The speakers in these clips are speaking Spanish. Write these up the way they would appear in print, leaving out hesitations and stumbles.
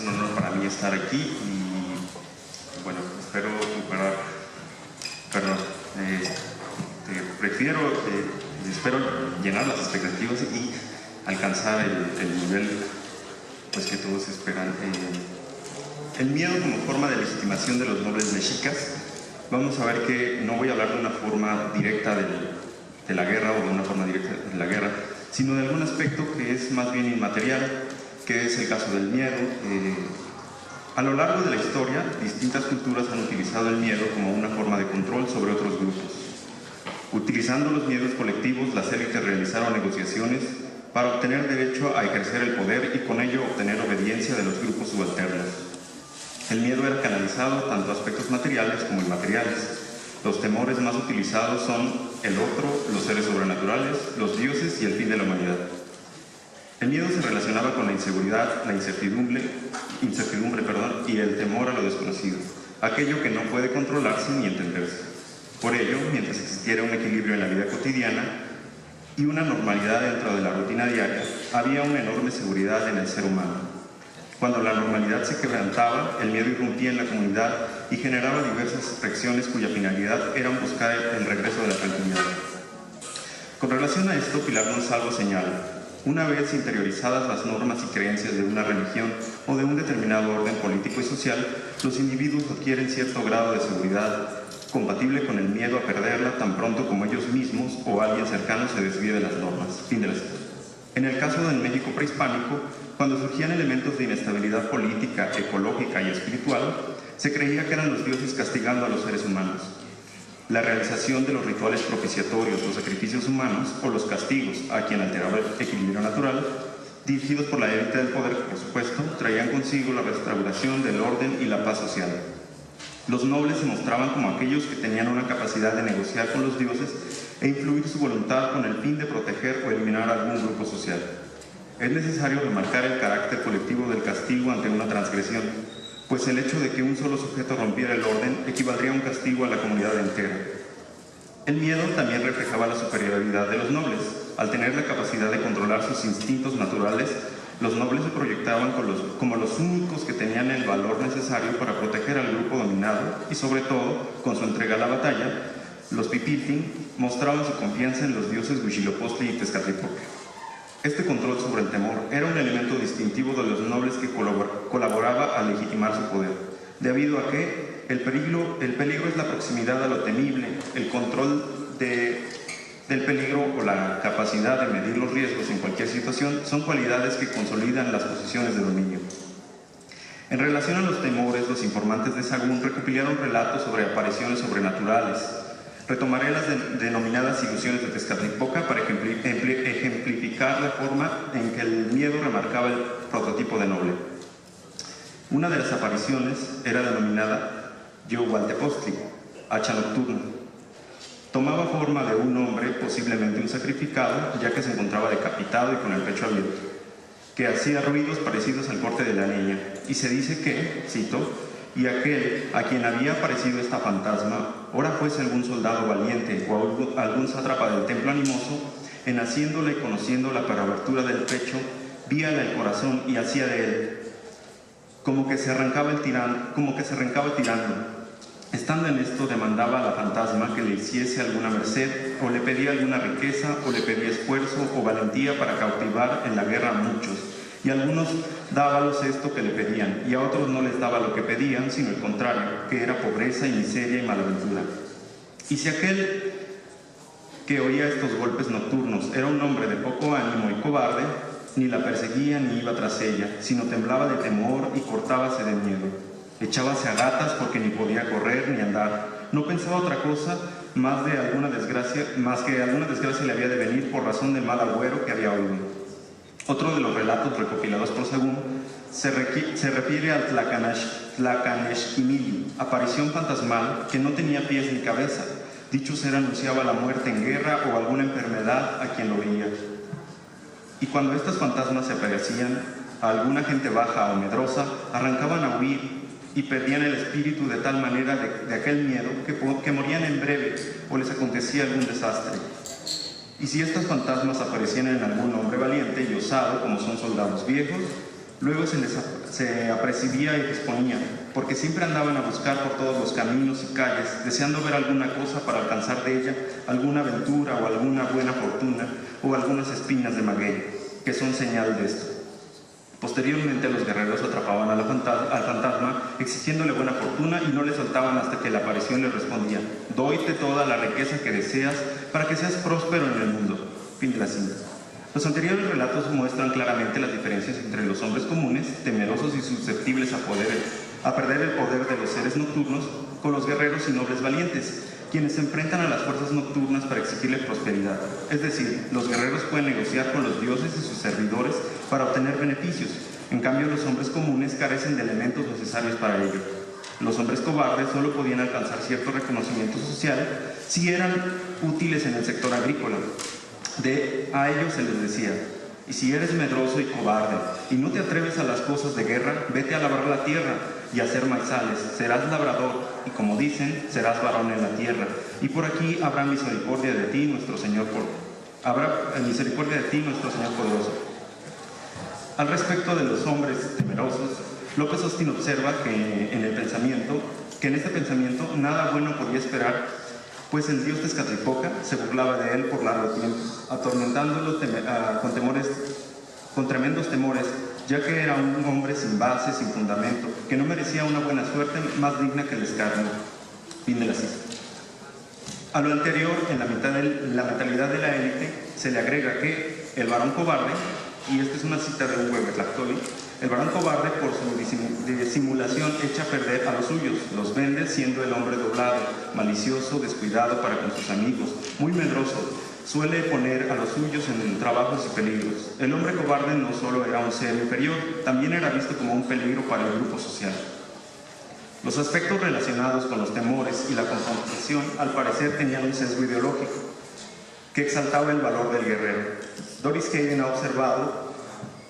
un honor para mí estar aquí y bueno, espero superar, espero llenar las expectativas y alcanzar el nivel pues, que todos esperan. El miedo como forma de legitimación de los nobles mexicas. Vamos a ver que no voy a hablar de una forma directa de la guerra o de una forma directa de la guerra, sino de algún aspecto que es más bien inmaterial, que es el caso del miedo. A lo largo de la historia, distintas culturas han utilizado el miedo como una forma de control sobre otros grupos. Utilizando los miedos colectivos, las élites realizaron negociaciones para obtener derecho a ejercer el poder y con ello obtener obediencia de los grupos subalternos. El miedo era canalizado tanto a aspectos materiales como inmateriales. Los temores más utilizados son el otro, los seres sobrenaturales, los dioses y el fin de la humanidad. El miedo se relacionaba con la inseguridad, la incertidumbre, y el temor a lo desconocido, aquello que no puede controlarse ni entenderse. Por ello, mientras existiera un equilibrio en la vida cotidiana y una normalidad dentro de la rutina diaria, había una enorme seguridad en el ser humano. Cuando la normalidad se quebrantaba, el miedo irrumpía en la comunidad y generaba diversas reacciones cuya finalidad era buscar el regreso de la tranquilidad. Con relación a esto, Pilar Monsalvo señala: una vez interiorizadas las normas y creencias de una religión o de un determinado orden político y social, los individuos adquieren cierto grado de seguridad, compatible con el miedo a perderla tan pronto como ellos mismos o alguien cercano se desvíe de las normas. Fin de la cita. En el caso del México prehispánico, cuando surgían elementos de inestabilidad política, ecológica y espiritual, se creía que eran los dioses castigando a los seres humanos. La realización de los rituales propiciatorios, los sacrificios humanos o los castigos a quien alteraba el equilibrio natural, dirigidos por la élite del poder, por supuesto, traían consigo la restauración del orden y la paz social. Los nobles se mostraban como aquellos que tenían una capacidad de negociar con los dioses e influir su voluntad con el fin de proteger o eliminar a algún grupo social. Es necesario remarcar el carácter colectivo del castigo ante una transgresión, pues el hecho de que un solo sujeto rompiera el orden equivaldría a un castigo a la comunidad entera. El miedo también reflejaba la superioridad de los nobles. Al tener la capacidad de controlar sus instintos naturales, los nobles se proyectaban como los únicos que tenían el valor necesario para proteger al grupo dominado y, sobre todo, con su entrega a la batalla, los Pipiltin mostraban su confianza en los dioses Huitzilopochtli y Tezcatlipoca. Este control sobre el temor era un elemento distintivo de los nobles que colaboraba a legitimar su poder, debido a que el peligro es la proximidad a lo temible, el control del peligro o la capacidad de medir los riesgos en cualquier situación son cualidades que consolidan las posiciones de dominio. En relación a los temores, los informantes de Sahagún recopilaron relatos sobre apariciones sobrenaturales. Retomaré las denominadas ilusiones de Tezcatlipoca para ejemplificar la forma en que el miedo remarcaba el prototipo de noble. Una de las apariciones era denominada Yohualtepostli, hacha nocturna. Tomaba forma de un hombre, posiblemente un sacrificado, ya que se encontraba decapitado y con el pecho abierto, que hacía ruidos parecidos al corte de la leña, y se dice que, cito, y aquel a quien había aparecido esta fantasma, ora fuese algún soldado valiente o algún sátrapa del templo animoso, en haciéndola y conociéndola para abertura del pecho, víala el corazón y hacía de él, como que se arrancaba tirando. Estando en esto, demandaba a la fantasma que le hiciese alguna merced, o le pedía alguna riqueza, o le pedía esfuerzo o valentía para cautivar en la guerra a muchos. Y a algunos dábalos esto que le pedían, y a otros no les daba lo que pedían, sino el contrario, que era pobreza y miseria y malaventura. Y si aquel que oía estos golpes nocturnos era un hombre de poco ánimo y cobarde, ni la perseguía ni iba tras ella, sino temblaba de temor y cortábase de miedo. Echábase a gatas porque ni podía correr ni andar. No pensaba otra cosa más que alguna desgracia le había de venir por razón del mal agüero que había oído. Otro de los relatos recopilados por Sahagún se refiere al Tlacanexquimili, aparición fantasmal que no tenía pies ni cabeza. Dicho ser anunciaba la muerte en guerra o alguna enfermedad a quien lo veía. Y cuando estas fantasmas se aparecían a alguna gente baja o medrosa, arrancaban a huir y perdían el espíritu de tal manera de aquel miedo que morían en breve o les acontecía algún desastre. Y si estas fantasmas aparecían en algún hombre valiente y osado, como son soldados viejos, Luego se apercibía y disponía, porque siempre andaban a buscar por todos los caminos y calles, deseando ver alguna cosa para alcanzar de ella, alguna aventura o alguna buena fortuna, o algunas espinas de maguey, que son señal de esto. Posteriormente los guerreros atrapaban al fantasma, exigiéndole buena fortuna, y no le soltaban hasta que la aparición le respondía: «Doyte toda la riqueza que deseas para que seas próspero en el mundo». Fin de la cinta. Los anteriores relatos muestran claramente las diferencias entre los hombres comunes, temerosos y susceptibles a perder el poder de los seres nocturnos, con los guerreros y nobles valientes, quienes se enfrentan a las fuerzas nocturnas para exigirle prosperidad. Es decir, los guerreros pueden negociar con los dioses y sus servidores para obtener beneficios. En cambio, los hombres comunes carecen de elementos necesarios para ello. Los hombres cobardes solo podían alcanzar cierto reconocimiento social si eran útiles en el sector agrícola. A ellos se les decía: «Y si eres medroso y cobarde y no te atreves a las cosas de guerra, vete a labrar la tierra y a hacer maizales, serás labrador, y como dicen, serás varón en la tierra, y por aquí habrá misericordia de ti, nuestro Señor poderoso». Al respecto de los hombres temerosos, López Austin observa que en este pensamiento nada bueno podía esperar, pues el dios Tezcatlipoca se burlaba de él por largo tiempo, atormentándolo con tremendos temores, ya que era un hombre sin base, sin fundamento, que no merecía una buena suerte más digna que el escarnio. Fin de la cita. A lo anterior, en la mentalidad de la élite, se le agrega que el varón cobarde, y esta es una cita de un Weber-Lahtoli, el varón cobarde, por su disimulación, echa a perder a los suyos, los vende siendo el hombre doblado, malicioso, descuidado para con sus amigos, muy medroso, suele poner a los suyos en trabajos y peligros. El hombre cobarde no solo era un ser inferior, también era visto como un peligro para el grupo social. Los aspectos relacionados con los temores y la confrontación, al parecer, tenían un sesgo ideológico que exaltaba el valor del guerrero. Doris Hayden ha observado,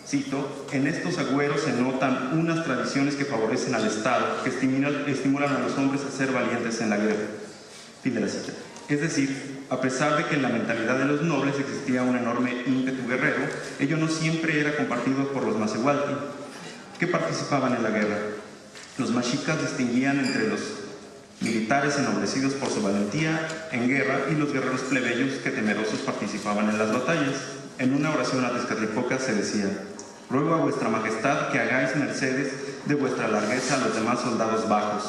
cito: «En estos agüeros se notan unas tradiciones que favorecen al Estado, que estimulan a los hombres a ser valientes en la guerra». Fin de la cita. Es decir, a pesar de que en la mentalidad de los nobles existía un enorme ímpetu guerrero, ello no siempre era compartido por los Masehualti, que participaban en la guerra. Los mexicas distinguían entre los militares ennoblecidos por su valentía en guerra y los guerreros plebeyos que temerosos participaban en las batallas. En una oración a Tezcatlipoca se decía: «Ruego a vuestra majestad que hagáis mercedes de vuestra largueza a los demás soldados bajos.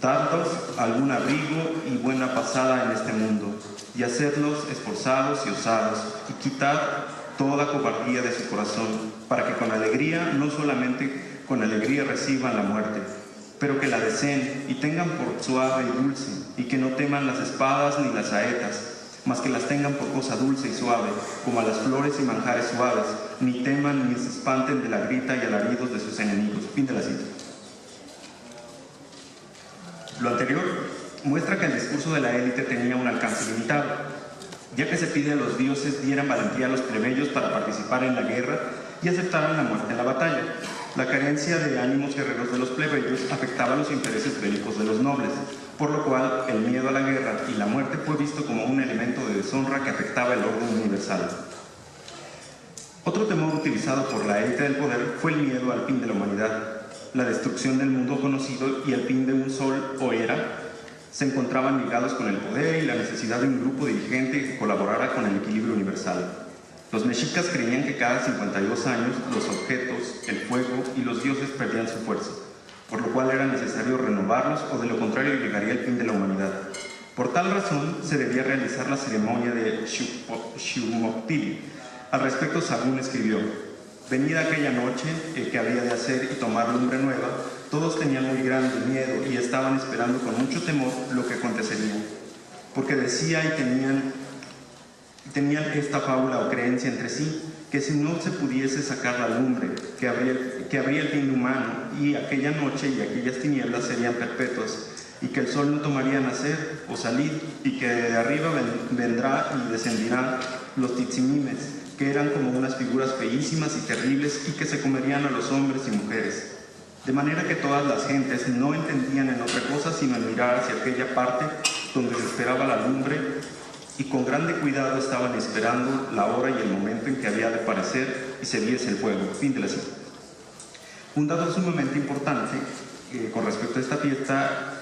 Dadlos algún abrigo y buena pasada en este mundo, y hacedlos esforzados y osados, y quitad toda cobardía de su corazón, para que con alegría, no solamente con alegría reciban la muerte, pero que la deseen y tengan por suave y dulce, y que no teman las espadas ni las saetas, mas que las tengan por cosa dulce y suave, como a las flores y manjares suaves, ni teman ni se espanten de la grita y alaridos de sus enemigos». Fin de la cita. Lo anterior muestra que el discurso de la élite tenía un alcance limitado, ya que se pide a los dioses dieran valentía a los plebeyos para participar en la guerra y aceptaran la muerte en la batalla. La carencia de ánimos guerreros de los plebeyos afectaba los intereses bélicos de los nobles, por lo cual el miedo a la guerra y la muerte fue visto como un elemento de deshonra que afectaba el orden universal. Otro temor utilizado por la élite del poder fue el miedo al fin de la humanidad. La destrucción del mundo conocido y el fin de un sol o era se encontraban ligados con el poder y la necesidad de un grupo dirigente que colaborara con el equilibrio universal. Los mexicas creían que cada 52 años los objetos, el fuego y los dioses perdían su fuerza, por lo cual era necesario renovarlos o de lo contrario llegaría el fin de la humanidad. Por tal razón se debía realizar la ceremonia de Xumoctli. Al respecto, Sagún escribió: «Venida aquella noche, el que había de hacer y tomar lumbre nueva, todos tenían muy grande miedo y estaban esperando con mucho temor lo que acontecería, porque decía y tenían esta fábula o creencia entre sí, que si no se pudiese sacar la lumbre, que habría el fin humano, y aquella noche y aquellas tinieblas serían perpetuas, y que el sol no tomaría nacer o salir, y que de arriba vendrá y descendirán los titzimimes, que eran como unas figuras feísimas y terribles, y que se comerían a los hombres y mujeres. De manera que todas las gentes no entendían en otra cosa sino en mirar hacia aquella parte donde se esperaba la lumbre, y con grande cuidado estaban esperando la hora y el momento en que había de aparecer y se viese el fuego». Fin de la cita. Un dato sumamente importante con respecto a esta fiesta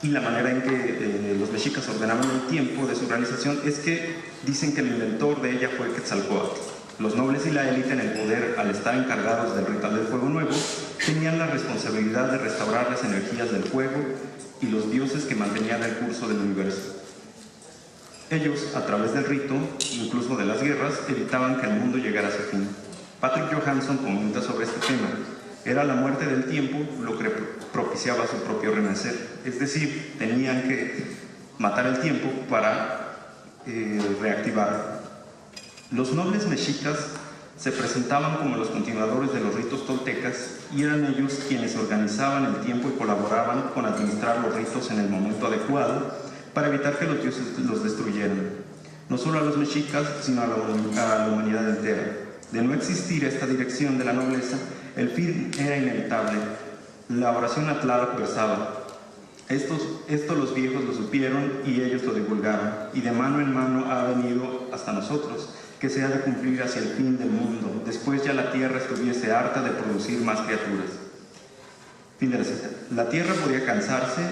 y la manera en que los mexicas ordenaban el tiempo de su realización es que dicen que el inventor de ella fue Quetzalcóatl. Los nobles y la élite en el poder, al estar encargados del ritual del fuego nuevo, tenían la responsabilidad de restaurar las energías del fuego y los dioses que mantenían el curso del universo. Ellos, a través del rito, incluso de las guerras, evitaban que el mundo llegara a su fin. Patrick Johansson comenta sobre este tema. Era la muerte del tiempo lo que propiciaba su propio renacer. Es decir, tenían que matar el tiempo para reactivar. Los nobles mexicas se presentaban como los continuadores de los ritos toltecas y eran ellos quienes organizaban el tiempo y colaboraban con administrar los ritos en el momento adecuado para evitar que los dioses los destruyeran. No solo a los mexicas, sino a la humanidad entera. De no existir esta dirección de la nobleza, el fin era inevitable. La oración a Tlaloc versaba: esto los viejos lo supieron y ellos lo divulgaron, y de mano en mano ha venido hasta nosotros, que se ha de cumplir hacia el fin del mundo, después ya la tierra estuviese harta de producir más criaturas. Fin de la cita. La tierra podía cansarse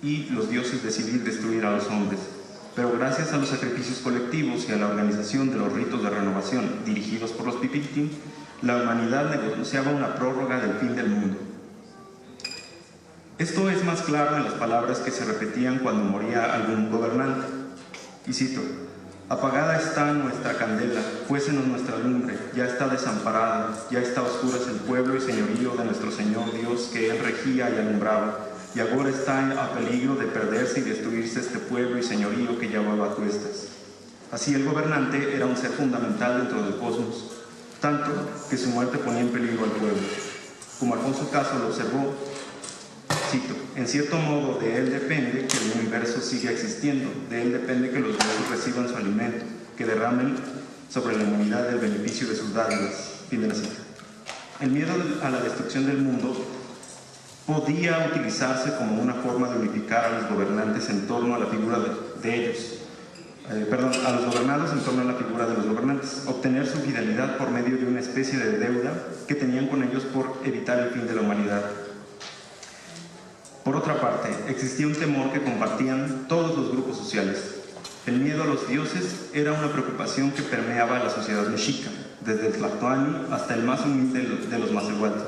y los dioses decidir destruir a los hombres, pero gracias a los sacrificios colectivos y a la organización de los ritos de renovación dirigidos por los Pipitín, la humanidad negociaba una prórroga del fin del mundo. Esto es más claro en las palabras que se repetían cuando moría algún gobernante. Y cito: apagada está nuestra candela, fuésenos nuestra lumbre, ya está desamparada, ya está a oscuras el pueblo y señorío de nuestro Señor Dios, que Él regía y alumbraba, y ahora está a peligro de perderse y destruirse este pueblo y señorío que llevaba a cuestas. Así el gobernante era un ser fundamental dentro del cosmos, tanto que su muerte ponía en peligro al pueblo. Como Alfonso Caso lo observó, cito: en cierto modo de él depende que el universo siga existiendo, de él depende que los dioses reciban su alimento, que derramen sobre la humanidad el beneficio de sus dádivas. Fin de la cita. El miedo a la destrucción del mundo podía utilizarse como una forma de unificar a los gobernantes en torno a la figura de ellos. A los gobernados en torno a la figura de los gobernantes, obtener su fidelidad por medio de una especie de deuda que tenían con ellos por evitar el fin de la humanidad. Por otra parte, existía un temor que compartían todos los grupos sociales. El miedo a los dioses era una preocupación que permeaba a la sociedad mexica, desde el Tlatoani hasta el más humilde de los Macehuatl.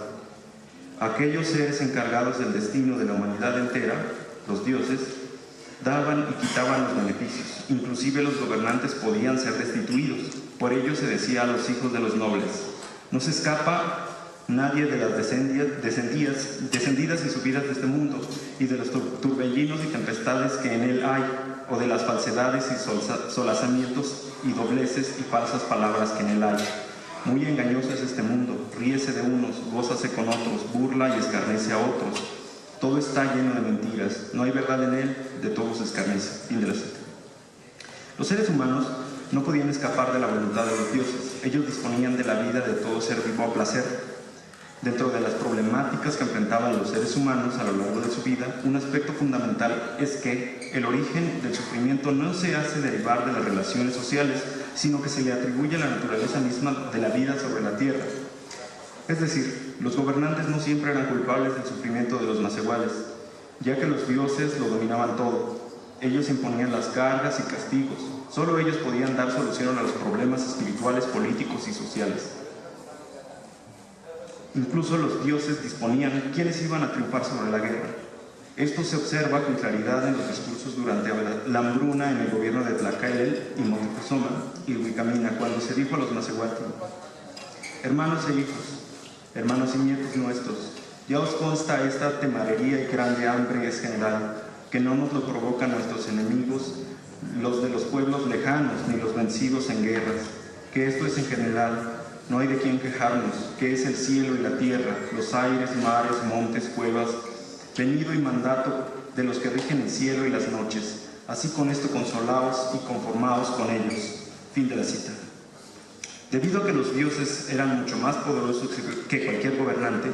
Aquellos seres encargados del destino de la humanidad entera, los dioses, daban y quitaban los beneficios. Inclusive los gobernantes podían ser destituidos. Por ello se decía a los hijos de los nobles: no se escapa nadie de las descendidas y subidas de este mundo, y de los turbellinos y tempestades que en él hay, o de las falsedades y solazamientos y dobleces y falsas palabras que en él hay. Muy engañoso es este mundo, ríese de unos, gózase con otros, burla y escarnece a otros. Todo está lleno de mentiras, no hay verdad en él, de todos se escarnece. Fin de la cita. Los seres humanos no podían escapar de la voluntad de los dioses. Ellos disponían de la vida de todo ser vivo a placer. Dentro de las problemáticas que enfrentaban los seres humanos a lo largo de su vida, un aspecto fundamental es que el origen del sufrimiento no se hace derivar de las relaciones sociales, sino que se le atribuye a la naturaleza misma de la vida sobre la tierra. Es decir, los gobernantes no siempre eran culpables del sufrimiento de los macehuales, ya que los dioses lo dominaban todo. Ellos imponían las cargas y castigos. Solo ellos podían dar solución a los problemas espirituales, políticos y sociales. Incluso los dioses disponían quiénes iban a triunfar sobre la guerra. Esto se observa con claridad en los discursos durante la hambruna en el gobierno de Tlacaelel y Moctezuma y Huicamina, cuando se dijo a los macehuatl: hermanos e hijos, hermanos y nietos nuestros, ya os consta esta temarería y grande hambre es general, que no nos lo provocan nuestros enemigos, los de los pueblos lejanos, ni los vencidos en guerras, que esto es en general. No hay de quién quejarnos, que es el cielo y la tierra, los aires, mares, montes, cuevas, venido y mandato de los que rigen el cielo y las noches. Así con esto consolaos y conformaos con ellos. Fin de la cita. Debido a que los dioses eran mucho más poderosos que cualquier gobernante,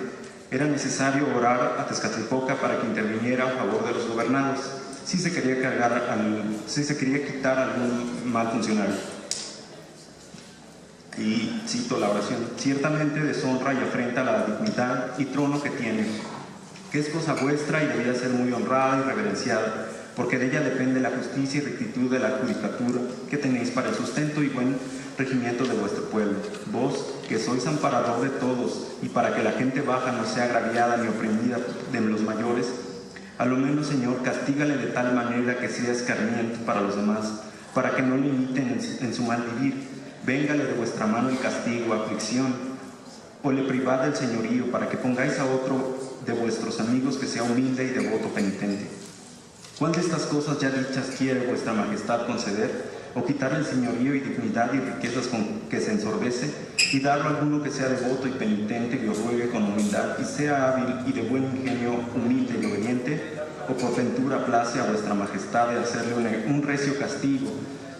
era necesario orar a Tezcatlipoca para que interviniera a favor de los gobernados, si se quería quitar algún mal funcionario. Y cito la oración: ciertamente deshonra y afrenta la dignidad y trono que tiene, que es cosa vuestra y debía ser muy honrada y reverenciada, porque de ella depende la justicia y rectitud de la judicatura que tenéis para el sustento y buen regimiento de vuestro pueblo. Vos, que sois amparador de todos, y para que la gente baja no sea agraviada ni oprimida de los mayores, a lo menos, Señor, castígale de tal manera que sea escarmiento para los demás, para que no le imiten en su mal vivir. Véngale de vuestra mano el castigo, aflicción, o le privad del señorío, para que pongáis a otro de vuestros amigos que sea humilde y devoto penitente. ¿Cuál de estas cosas ya dichas quiere vuestra majestad conceder, o quitarle el señorío y dignidad y riquezas con que se ensorbece, y darlo a alguno que sea devoto y penitente, y os ruegue con humildad, y sea hábil y de buen ingenio, humilde y obediente? ¿O por ventura place a vuestra majestad de hacerle un recio castigo,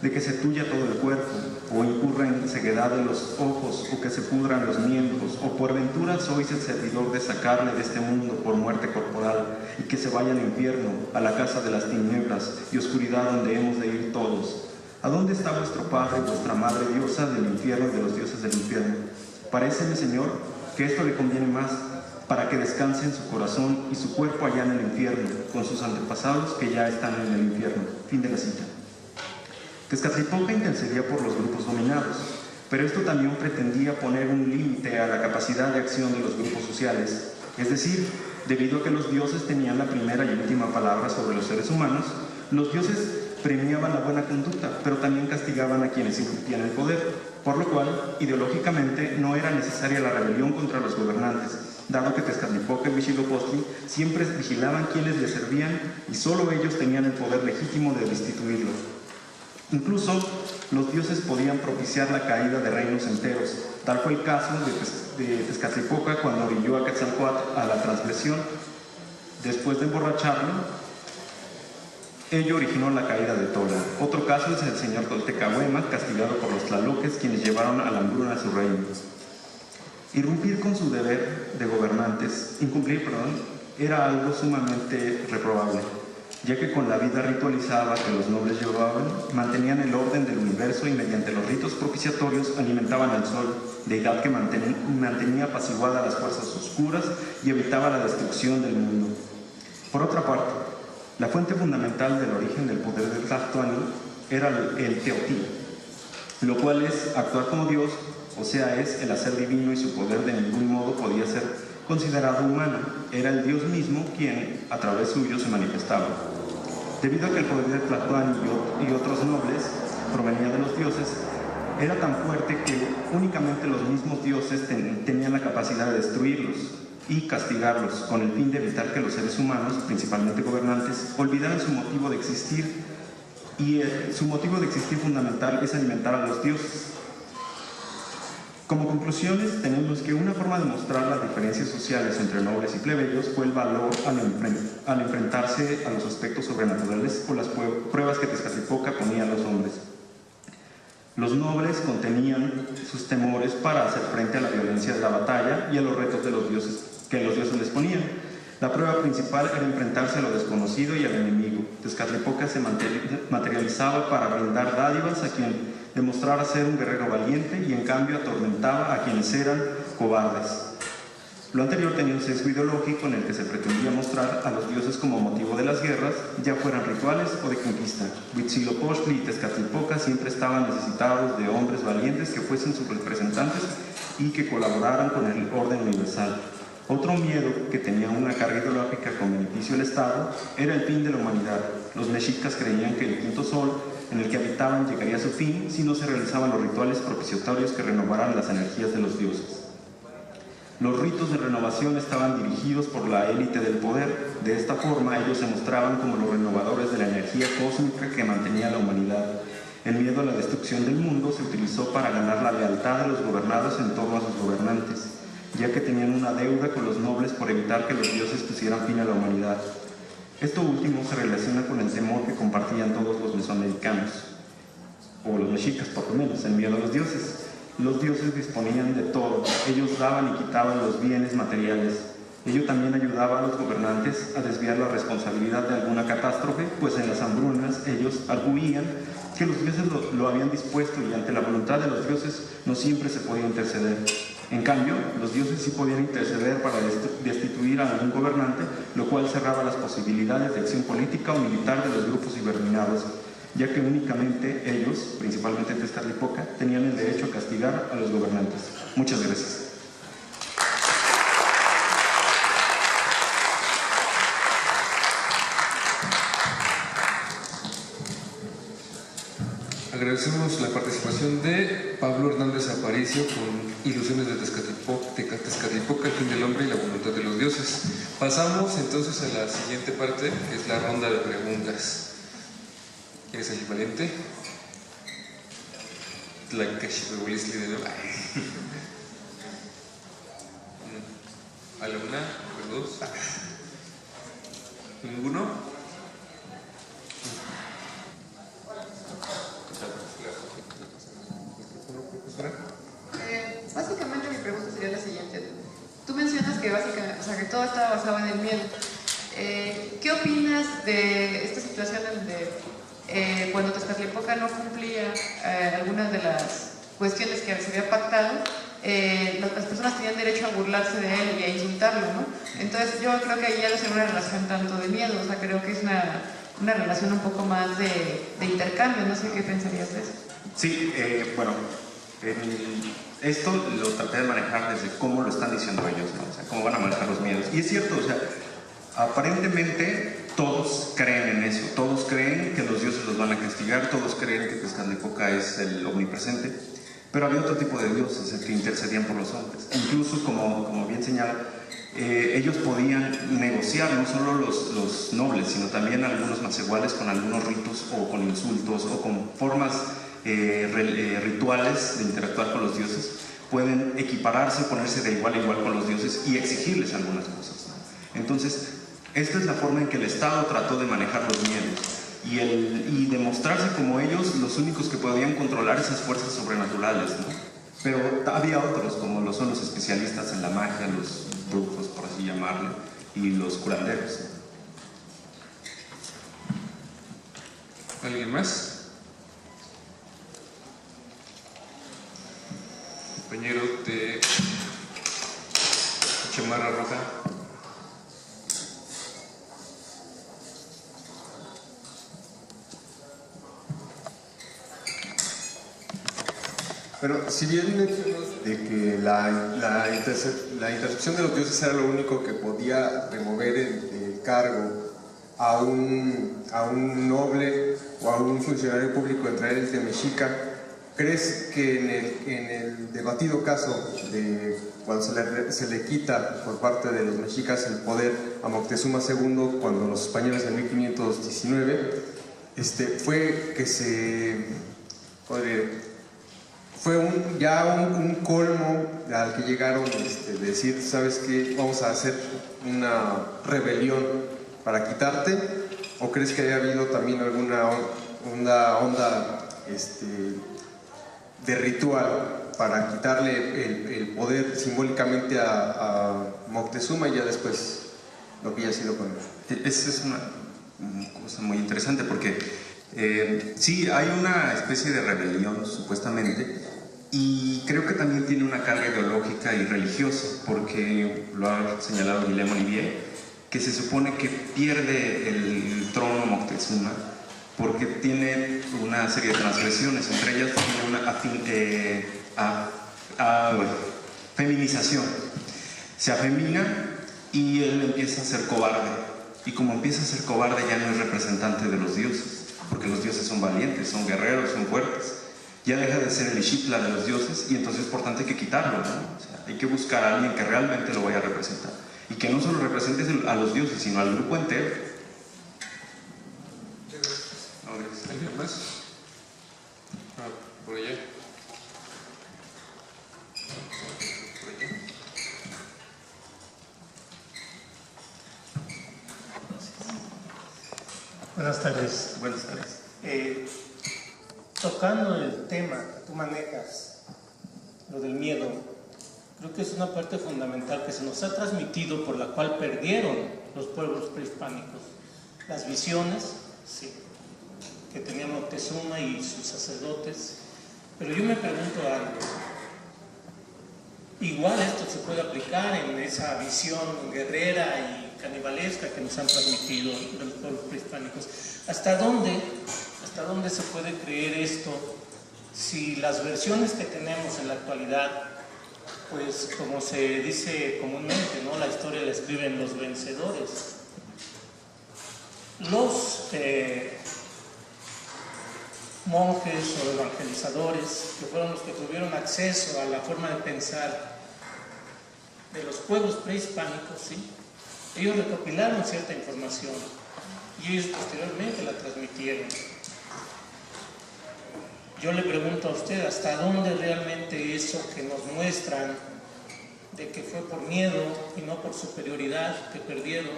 de que se tuya todo el cuerpo, o incurra en ceguedad de los ojos, o que se pudran los miembros, o por ventura sois el servidor de sacarle de este mundo por muerte corporal, y que se vaya al infierno, a la casa de las tinieblas y oscuridad donde hemos de ir todos? ¿A dónde está vuestro Padre y vuestra Madre, diosa del infierno y de los dioses del infierno? Paréceme, Señor, que esto le conviene más, para que descanse en su corazón y su cuerpo allá en el infierno, con sus antepasados que ya están en el infierno. Fin de la cita. Tezcatlipoca intercedía por los grupos dominados, pero esto también pretendía poner un límite a la capacidad de acción de los grupos sociales. Es decir, debido a que los dioses tenían la primera y última palabra sobre los seres humanos, los dioses premiaban la buena conducta, pero también castigaban a quienes irrumpían el poder, por lo cual, ideológicamente, no era necesaria la rebelión contra los gobernantes, dado que Tezcatlipoca y Huitzilopochtli siempre vigilaban quienes les servían y solo ellos tenían el poder legítimo de destituirlos. Incluso los dioses podían propiciar la caída de reinos enteros. Tal fue el caso de Tezcatlipoca cuando orilló a Quetzalcóatl a la transgresión. Después de emborracharlo, ello originó la caída de Tola. Otro caso es el señor Toltecahuema, castigado por los tlaloques, quienes llevaron a la hambruna a su reino. Irrumpir con su deber de gobernantes, era algo sumamente reprobable, ya que con la vida ritualizada que los nobles llevaban, mantenían el orden del universo y mediante los ritos propiciatorios alimentaban al sol, deidad que mantenía apaciguadas las fuerzas oscuras y evitaba la destrucción del mundo. Por otra parte, la fuente fundamental del origen del poder del Tlatoani era el teotí, lo cual es actuar como Dios, o sea, es el hacer divino, y su poder de ningún modo podía ser considerado humano. Era el Dios mismo quien, a través suyo, se manifestaba. Debido a que el poder del Tlatoani y otros nobles provenía de los dioses, era tan fuerte que únicamente los mismos dioses tenían la capacidad de destruirlos y castigarlos, con el fin de evitar que los seres humanos, principalmente gobernantes, olvidaran su motivo de existir, y su motivo de existir fundamental es alimentar a los dioses. Como conclusiones, tenemos que una forma de mostrar las diferencias sociales entre nobles y plebeyos fue el valor al enfrentarse a los aspectos sobrenaturales o las pruebas que Tezcatlipoca ponía a los hombres. Los nobles contenían sus temores para hacer frente a la violencia de la batalla y a los retos de los dioses que los dioses les ponían. La prueba principal era enfrentarse a lo desconocido y al enemigo. Tezcatlipoca se materializaba para brindar dádivas a quien demostrara ser un guerrero valiente, y en cambio atormentaba a quienes eran cobardes. Lo anterior tenía un sesgo ideológico en el que se pretendía mostrar a los dioses como motivo de las guerras, ya fueran rituales o de conquista. Huitzilopochtli y Tezcatlipoca siempre estaban necesitados de hombres valientes que fuesen sus representantes y que colaboraran con el orden universal. Otro miedo que tenía una carga ideológica con beneficio del Estado era el fin de la humanidad. Los mexicas creían que el quinto sol en el que habitaban llegaría a su fin si no se realizaban los rituales propiciatorios que renovaran las energías de los dioses. Los ritos de renovación estaban dirigidos por la élite del poder. De esta forma, ellos se mostraban como los renovadores de la energía cósmica que mantenía la humanidad. El miedo a la destrucción del mundo se utilizó para ganar la lealtad de los gobernados en torno a sus gobernantes, ya que tenían una deuda con los nobles por evitar que los dioses pusieran fin a la humanidad. Esto último se relaciona con el temor que compartían todos los mesoamericanos, o los mexicas por lo menos, el miedo a los dioses. Los dioses disponían de todo, ellos daban y quitaban los bienes materiales. Ello también ayudaba a los gobernantes a desviar la responsabilidad de alguna catástrofe, pues en las hambrunas ellos arguían que los dioses lo habían dispuesto y ante la voluntad de los dioses no siempre se podía interceder. En cambio, los dioses sí podían interceder para destituir a algún gobernante, lo cual cerraba las posibilidades de acción política o militar de los grupos iberminados, ya que únicamente ellos, principalmente Tezcatlipoca, tenían el derecho a castigar a los gobernantes. Muchas gracias. Agradecemos la participación de Pablo Hernández Aparicio con Ilusiones de Tezcatlipoca, el fin del hombre y la voluntad de los dioses. Pasamos entonces a la siguiente parte, que es la ronda de preguntas. ¿Quién es el valiente? La Cachihuehuisli de nuevo. A la una, a las dos. ¿Ninguno? Básicamente mi pregunta sería la siguiente. Tú mencionas que básicamente, o sea, que todo estaba basado en el miedo. ¿Qué opinas de esta situación donde cuando Tezcatlipoca no cumplía algunas de las cuestiones que se había pactado, las personas tenían derecho a burlarse de él y a insultarlo, ¿no? Entonces yo creo que ahí ya no es una relación tanto de miedo, o sea, creo que es una relación un poco más de intercambio. No sé qué pensarías de eso. Sí, bueno, esto lo traté de manejar desde cómo lo están diciendo ellos, ¿no? O sea, cómo van a manejar los miedos. Y es cierto, o sea, aparentemente todos creen en eso, todos creen que los dioses los van a castigar, todos creen que Tezcatlipoca es el omnipresente, pero había otro tipo de dioses, el que intercedían por los hombres. Incluso, como bien señala, ellos podían negociar, no solo los nobles, sino también algunos más iguales con algunos ritos o con insultos o con formas rituales de interactuar con los dioses. Pueden equipararse, ponerse de igual a igual con los dioses y exigirles algunas cosas, ¿no? Entonces, esta es la forma en que el Estado trató de manejar los miedos y demostrarse como ellos los únicos que podían controlar esas fuerzas sobrenaturales, ¿no? Pero había otros, como lo son los especialistas en la magia, los brujos, por así llamarle, y los curanderos. ¿Alguien más? Compañero de chamarra roja. Bueno, si bien mencionas de que la intercepción de los dioses era lo único que podía remover el cargo a un noble o a un funcionario público de traer el Temexica, ¿crees que en el debatido caso de cuando se le quita por parte de los mexicas el poder a Moctezuma II, cuando los españoles en 1519, fue que se... fue un colmo al que llegaron de decir, ¿sabes qué? Vamos a hacer una rebelión para quitarte? ¿O crees que haya habido también alguna onda de ritual para quitarle el poder simbólicamente a Moctezuma y ya después lo que haya sido con él? Esa es una cosa muy interesante porque sí, hay una especie de rebelión supuestamente, y creo que también tiene una carga ideológica y religiosa, porque lo ha señalado Guillaume Olivier, que se supone que pierde el trono Moctezuma porque tiene una serie de transgresiones, entre ellas tiene una feminización. Se afemina y él empieza a ser cobarde, y como empieza a ser cobarde ya no es representante de los dioses, porque los dioses son valientes, son guerreros, son fuertes. Ya deja de ser el Ixitla de los dioses, y entonces es importante que quitarlo, ¿no? O sea, hay que buscar a alguien que realmente lo vaya a representar, y que no solo represente a los dioses, sino al grupo entero. ¿Alguien más? Por allá. Por allá. Buenas tardes. Buenas tardes. Tocando el tema que tú manejas, lo del miedo, creo que es una parte fundamental que se nos ha transmitido, por la cual perdieron los pueblos prehispánicos. Las visiones, sí. que tenía Moctezuma y sus sacerdotes, pero yo me pregunto algo. Igual esto se puede aplicar en esa visión guerrera y canibalesca que nos han transmitido los pueblos prehispánicos. ¿Hasta dónde se puede creer esto si las versiones que tenemos en la actualidad, pues como se dice comúnmente, ¿no? La historia la escriben los vencedores? Los monjes o evangelizadores, que fueron los que tuvieron acceso a la forma de pensar de los pueblos prehispánicos, ¿sí? Ellos recopilaron cierta información y ellos posteriormente la transmitieron. Yo le pregunto a usted, ¿hasta dónde realmente eso que nos muestran de que fue por miedo y no por superioridad que perdieron,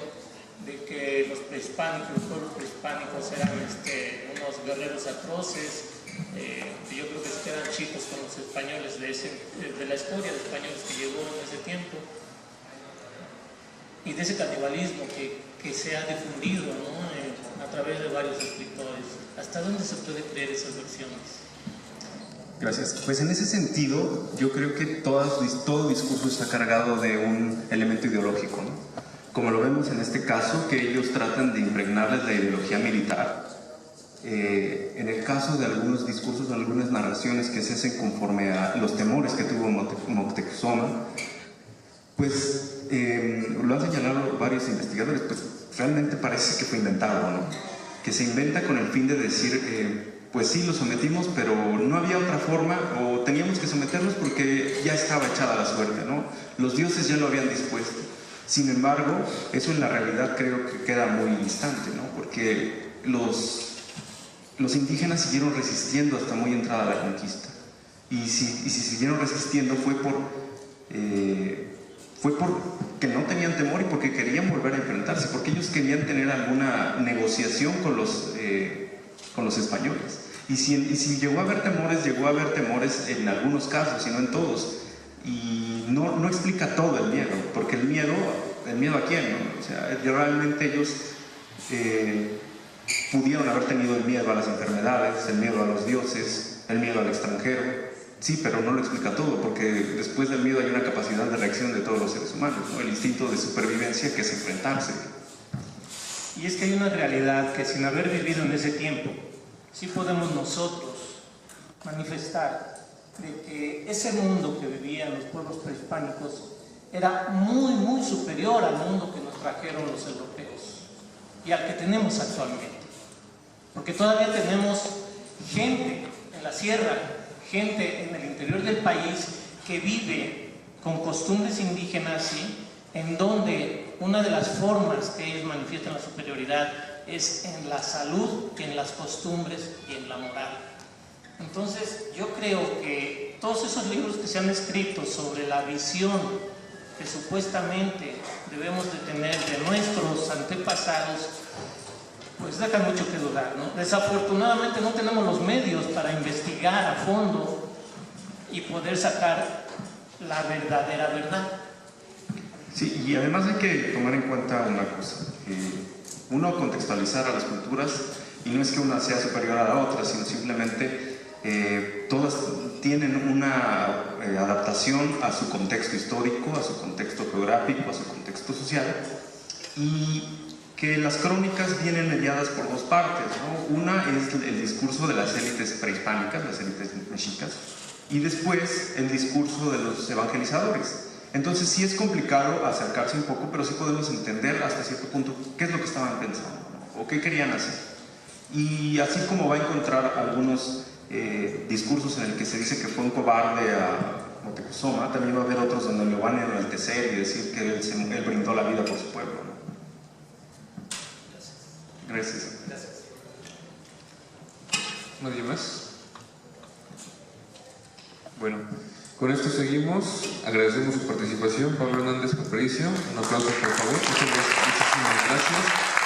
de que los prehispánicos, los pueblos prehispánicos eran unos guerreros atroces? Yo creo que se quedan chicos con los españoles de la historia de españoles que llegó en ese tiempo, y de ese canibalismo que se ha difundido, ¿no? A través de varios escritores. ¿Hasta dónde se puede creer esas versiones? Gracias. Pues en ese sentido, yo creo que todo discurso está cargado de un elemento ideológico, ¿no? Como lo vemos en este caso, que ellos tratan de impregnarles la ideología militar. En el caso de algunos discursos, algunas narraciones que se hacen conforme a los temores que tuvo Moctezuma, pues lo han señalado varios investigadores, pues realmente parece que fue inventado, ¿no? Que se inventa con el fin de decir, pues sí, los sometimos, pero no había otra forma, o teníamos que someterlos porque ya estaba echada la suerte, ¿no? Los dioses ya lo habían dispuesto. Sin embargo, eso en la realidad creo que queda muy distante, ¿no? Porque los indígenas siguieron resistiendo hasta muy entrada la conquista. Y si siguieron resistiendo fue porque no tenían temor y porque querían volver a enfrentarse, porque ellos querían tener alguna negociación con los españoles. Y si llegó a haber temores en algunos casos y no en todos. Y no explica todo el miedo, porque el miedo ¿a quién? ¿No? O sea, realmente ellos pudieron haber tenido el miedo a las enfermedades, el miedo a los dioses, el miedo al extranjero. Sí, pero no lo explica todo, porque después del miedo hay una capacidad de reacción de todos los seres humanos, ¿no? El instinto de supervivencia que es enfrentarse. Y es que hay una realidad que sin haber vivido en ese tiempo, sí podemos nosotros manifestar de que ese mundo que vivían los pueblos prehispánicos era muy, muy superior al mundo que nos trajeron los europeos y al que tenemos actualmente. Porque todavía tenemos gente en la sierra, gente en el interior del país que vive con costumbres indígenas, ¿sí? En donde una de las formas que ellos manifiestan la superioridad es en la salud, en las costumbres y en la moral. Entonces yo creo que todos esos libros que se han escrito sobre la visión que supuestamente debemos de tener de nuestros antepasados, pues dejan mucho que dudar, ¿no? Desafortunadamente no tenemos los medios para investigar a fondo y poder sacar la verdadera verdad. Sí, y además hay que tomar en cuenta una cosa. Uno, contextualizar a las culturas, y no es que una sea superior a la otra, sino simplemente todas tienen una adaptación a su contexto histórico, a su contexto geográfico, a su contexto social, y que las crónicas vienen mediadas por dos partes, ¿no? Una es el discurso de las élites prehispánicas, las élites mexicas, y después el discurso de los evangelizadores. Entonces sí es complicado acercarse un poco, pero sí podemos entender hasta cierto punto qué es lo que estaban pensando, ¿no? O qué querían hacer. Y así como va a encontrar algunos discursos en el que se dice que fue un cobarde a Moctezuma, también va a haber otros donde lo van a enaltecer y decir que él brindó la vida por su pueblo, ¿no? Gracias. Gracias. ¿Nadie más? Bueno, con esto seguimos. Agradecemos su participación, Pablo Hernández Aparicio. Un aplauso, por favor. Muchísimas gracias.